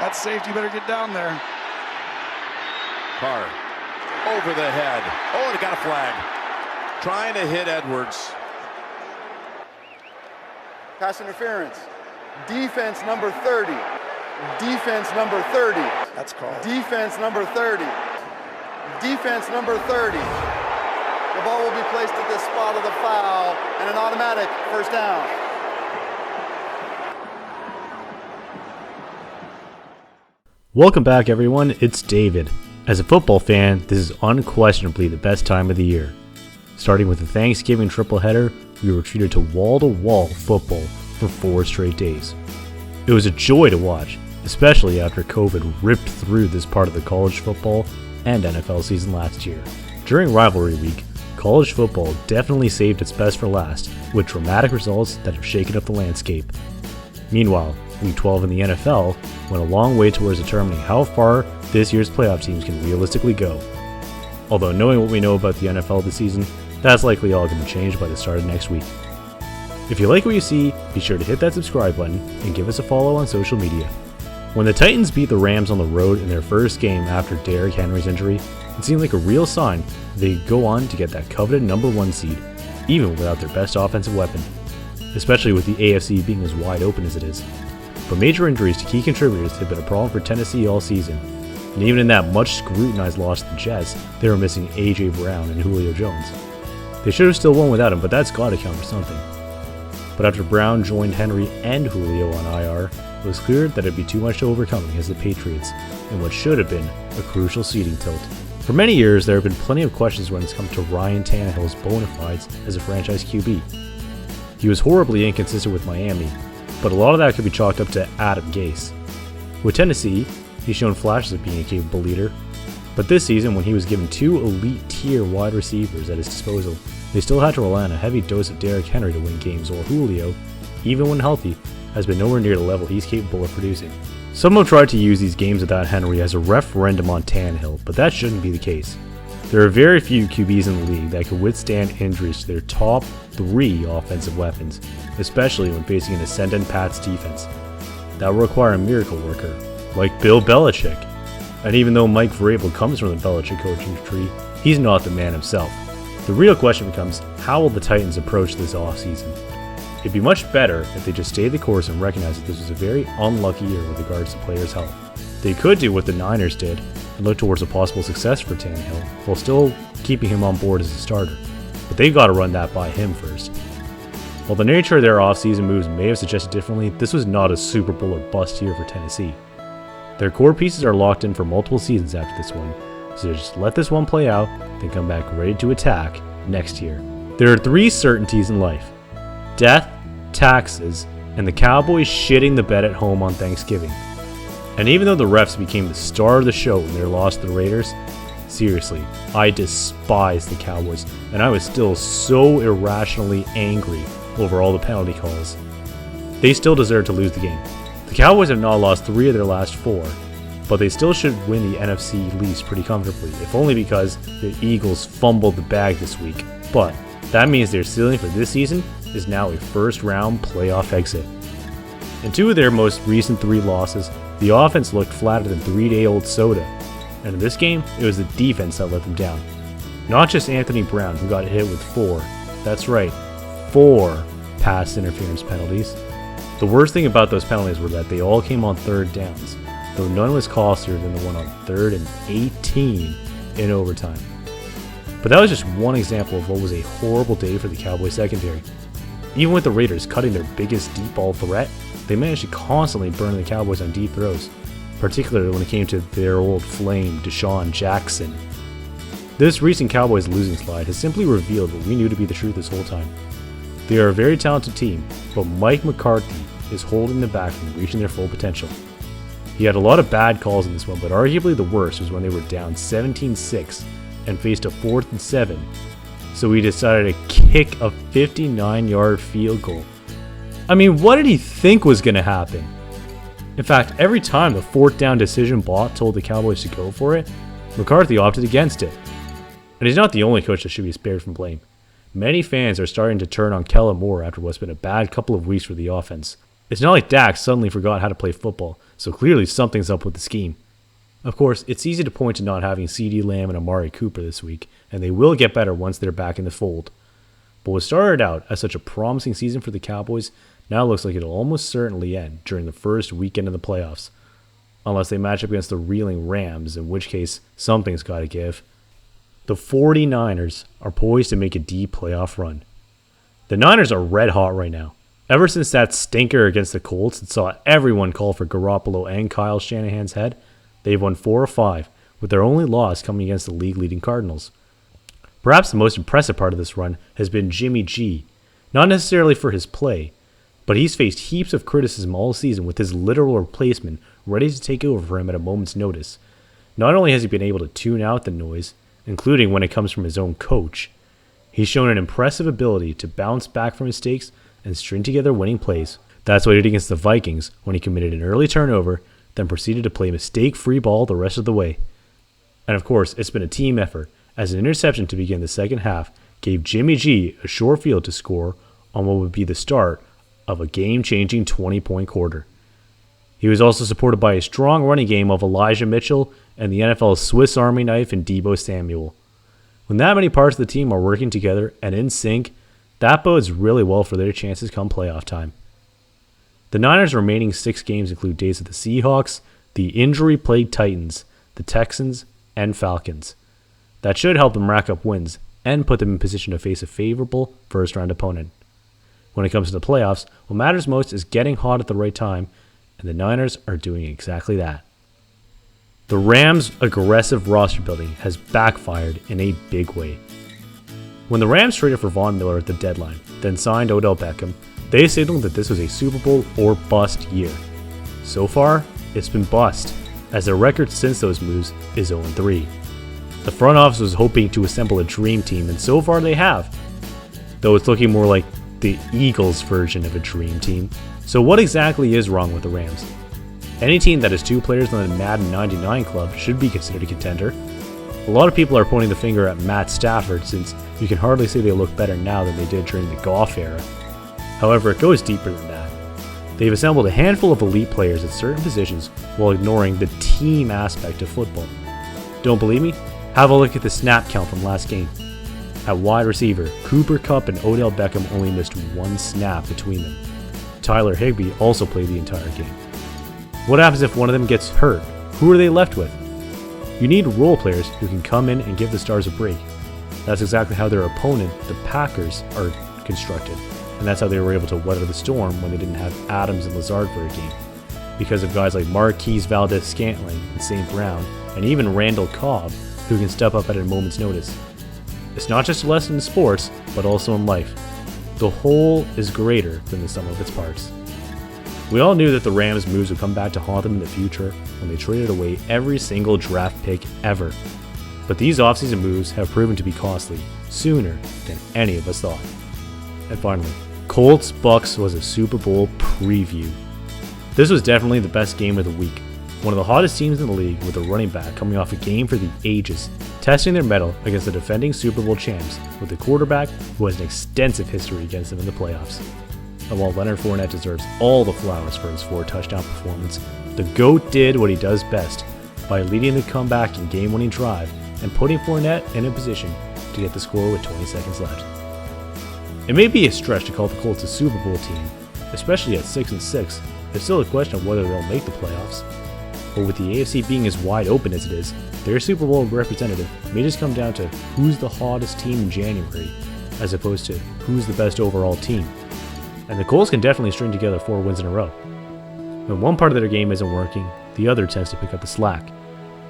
That safety better get down there. Carr over the head. Oh, and he got a flag. Trying to hit Edwards. Pass interference. Defense number 30. Defense number 30. That's called. Defense number 30. Defense number 30. The ball will be placed at the spot of the foul and an automatic first down. Welcome back, everyone. It's David. As a football fan, this is unquestionably the best time of the year. Starting with the Thanksgiving triple header, we were treated to wall-to-wall football for 4 straight days. It was a joy to watch, especially after COVID ripped through this part of the college football and NFL season last year. During rivalry week, college football definitely saved its best for last, with dramatic results that have shaken up the landscape. Meanwhile, Week 12 in the NFL went a long way towards determining how far this year's playoff teams can realistically go. Although knowing what we know about the NFL this season, that's likely all going to change by the start of next week. If you like what you see, be sure to hit that subscribe button and give us a follow on social media. When the Titans beat the Rams on the road in their first game after Derrick Henry's injury, it seemed like a real sign they could go on to get that coveted number 1 seed, even without their best offensive weapon, especially with the AFC being as wide open as it is. But major injuries to key contributors have been a problem for Tennessee all season, and even in that much scrutinized loss to the Jets, they were missing A.J. Brown and Julio Jones. They should have still won without him, but that's got to count for something. But after Brown joined Henry and Julio on IR, it was clear that it'd be too much to overcome against the Patriots in what should have been a crucial seeding tilt. For many years, there have been plenty of questions when it's come to Ryan Tannehill's bona fides as a franchise QB. He was horribly inconsistent with Miami, but a lot of that could be chalked up to Adam Gase. With Tennessee, he's shown flashes of being a capable leader, but this season, when he was given 2 elite-tier wide receivers at his disposal, they still had to rely on a heavy dose of Derrick Henry to win games, while Julio, even when healthy, has been nowhere near the level he's capable of producing. Some have tried to use these games without Henry as a referendum on Tannehill, but that shouldn't be the case. There are very few QBs in the league that could withstand injuries to their top 3 offensive weapons, especially when facing an ascendant Pats defense. That will require a miracle worker, like Bill Belichick. And even though Mike Vrabel comes from the Belichick coaching tree, he's not the man himself. The real question becomes, how will the Titans approach this offseason? It'd be much better if they just stayed the course and recognized that this was a very unlucky year with regards to players' health. They could do what the Niners did and look towards a possible success for Tannehill while still keeping him on board as a starter, but they've got to run that by him first. While the nature of their offseason moves may have suggested differently, this was not a Super Bowl or bust year for Tennessee. Their core pieces are locked in for multiple seasons after this one, so just let this one play out, then come back ready to attack next year. There are 3 certainties in life: death, taxes, and the Cowboys shitting the bed at home on Thanksgiving. And even though the refs became the star of the show in their loss to the Raiders, seriously, I despise the Cowboys, and I was still so irrationally angry over all the penalty calls. They still deserve to lose the game. The Cowboys have now lost 3 of their last 4, but they still should win the NFC East pretty comfortably, if only because the Eagles fumbled the bag this week. But that means their ceiling for this season is now a first-round playoff exit. In 2 of their most recent 3 losses, the offense looked flatter than 3-day-old soda, and in this game, it was the defense that let them down. Not just Anthony Brown, who got hit with 4, that's right, 4 pass interference penalties. The worst thing about those penalties were that they all came on 3rd downs, though none was costlier than the one on 3rd and 18 in overtime. But that was just one example of what was a horrible day for the Cowboys secondary. Even with the Raiders cutting their biggest deep ball threat, they managed to constantly burn the Cowboys on deep throws, particularly when it came to their old flame, Deshaun Jackson. This recent Cowboys losing slide has simply revealed what we knew to be the truth this whole time. They are a very talented team, but Mike McCarthy is holding them back from reaching their full potential. He had a lot of bad calls in this one, but arguably the worst was when they were down 17-6 and faced a 4th and 7, so he decided to kick a 59-yard field goal. I mean, what did he think was going to happen? In fact, every time the 4th down decision bot told the Cowboys to go for it, McCarthy opted against it. And he's not the only coach that should be spared from blame. Many fans are starting to turn on Kellen Moore after what's been a bad couple of weeks for the offense. It's not like Dak suddenly forgot how to play football, so clearly something's up with the scheme. Of course, it's easy to point to not having CeeDee Lamb and Amari Cooper this week, and they will get better once they're back in the fold. But what started out as such a promising season for the Cowboys now looks like it'll almost certainly end during the first weekend of the playoffs, unless they match up against the reeling Rams, in which case something's got to give. The 49ers are poised to make a deep playoff run. The Niners are red hot right now. Ever since that stinker against the Colts that saw everyone call for Garoppolo and Kyle Shanahan's head, they've won 4 of 5, with their only loss coming against the league-leading Cardinals. Perhaps the most impressive part of this run has been Jimmy G, not necessarily for his play, but he's faced heaps of criticism all season with his literal replacement ready to take over for him at a moment's notice. Not only has he been able to tune out the noise, including when it comes from his own coach, he's shown an impressive ability to bounce back from mistakes and string together winning plays. That's what he did against the Vikings when he committed an early turnover, then proceeded to play mistake-free ball the rest of the way. And of course, it's been a team effort, as an interception to begin the second half gave Jimmy G a short field to score on what would be the start of a game-changing 20-point quarter. He was also supported by a strong running game of Elijah Mitchell and the NFL's Swiss Army knife in Deebo Samuel. When that many parts of the team are working together and in sync, that bodes really well for their chances come playoff time. The Niners' remaining 6 games include days of the Seahawks, the injury-plagued Titans, the Texans, and Falcons. That should help them rack up wins and put them in position to face a favorable first-round opponent. When it comes to the playoffs, what matters most is getting hot at the right time, and the Niners are doing exactly that. The Rams' aggressive roster building has backfired in a big way. When the Rams traded for Von Miller at the deadline, then signed Odell Beckham, they signaled that this was a Super Bowl or bust year. So far, it's been bust, as their record since those moves is 0-3. The front office was hoping to assemble a dream team, and so far they have, though it's looking more like the Eagles' version of a dream team. So what exactly is wrong with the Rams? Any team that has 2 players on the Madden 99 club should be considered a contender. A lot of people are pointing the finger at Matt Stafford, since you can hardly say they look better now than they did during the Goff era. However, it goes deeper than that. They've assembled a handful of elite players at certain positions while ignoring the team aspect of football. Don't believe me? Have a look at the snap count from last game. At wide receiver, Cooper Kupp and Odell Beckham only missed 1 snap between them. Tyler Higbee also played the entire game. What happens if one of them gets hurt? Who are they left with? You need role players who can come in and give the stars a break. That's exactly how their opponent, the Packers, are constructed, and that's how they were able to weather the storm when they didn't have Adams and Lazard for a game, because of guys like Marquise Valdes-Scantling and St. Brown, and even Randall Cobb, who can step up at a moment's notice. It's not just a lesson in sports, but also in life. The whole is greater than the sum of its parts. We all knew that the Rams' moves would come back to haunt them in the future when they traded away every single draft pick ever. But these offseason moves have proven to be costly sooner than any of us thought. And finally, Colts-Bucs was a Super Bowl preview. This was definitely the best game of the week. One of the hottest teams in the league with a running back coming off a game for the ages, testing their mettle against the defending Super Bowl champs with a quarterback who has an extensive history against them in the playoffs. And while Leonard Fournette deserves all the flowers for his 4-touchdown performance, the GOAT did what he does best by leading the comeback in game-winning drive and putting Fournette in a position to get the score with 20 seconds left. It may be a stretch to call the Colts a Super Bowl team, especially at 6-6. There's still a question of whether they'll make the playoffs. But with the AFC being as wide open as it is, their Super Bowl representative may just come down to who's the hottest team in January, as opposed to who's the best overall team. And the Colts can definitely string together 4 wins in a row. When one part of their game isn't working, the other tends to pick up the slack.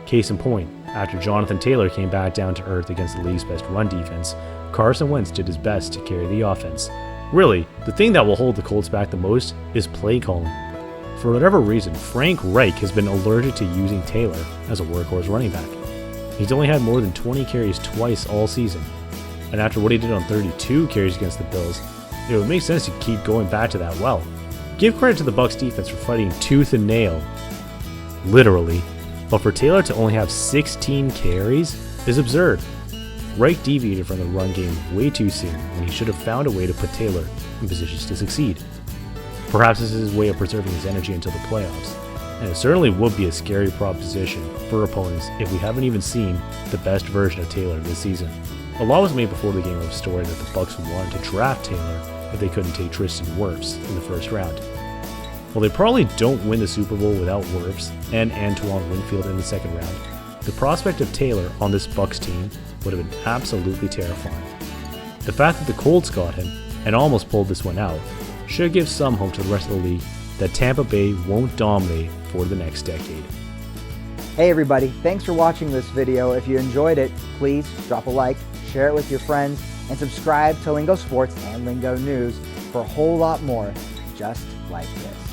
Case in point, after Jonathan Taylor came back down to earth against the league's best run defense, Carson Wentz did his best to carry the offense. Really, the thing that will hold the Colts back the most is play calling. For whatever reason, Frank Reich has been allergic to using Taylor as a workhorse running back. He's only had more than 20 carries twice all season, and after what he did on 32 carries against the Bills, it would make sense to keep going back to that well. Give credit to the Bucs defense for fighting tooth and nail, literally, but for Taylor to only have 16 carries is absurd. Reich deviated from the run game way too soon when he should have found a way to put Taylor in positions to succeed. Perhaps this is his way of preserving his energy until the playoffs, and it certainly would be a scary proposition for opponents if we haven't even seen the best version of Taylor this season. A lot was made before the game of a story that the Bucs wanted to draft Taylor if they couldn't take Tristan Wirfs in the first round. While they probably don't win the Super Bowl without Wirfs and Antoine Winfield in the second round, the prospect of Taylor on this Bucs team would have been absolutely terrifying. The fact that the Colts got him and almost pulled this one out should give some hope to the rest of the league that Tampa Bay won't dominate for the next decade. Hey everybody, thanks for watching this video. If you enjoyed it, please drop a like, share it with your friends, and subscribe to Lingo Sports and Lingo News for a whole lot more just like this.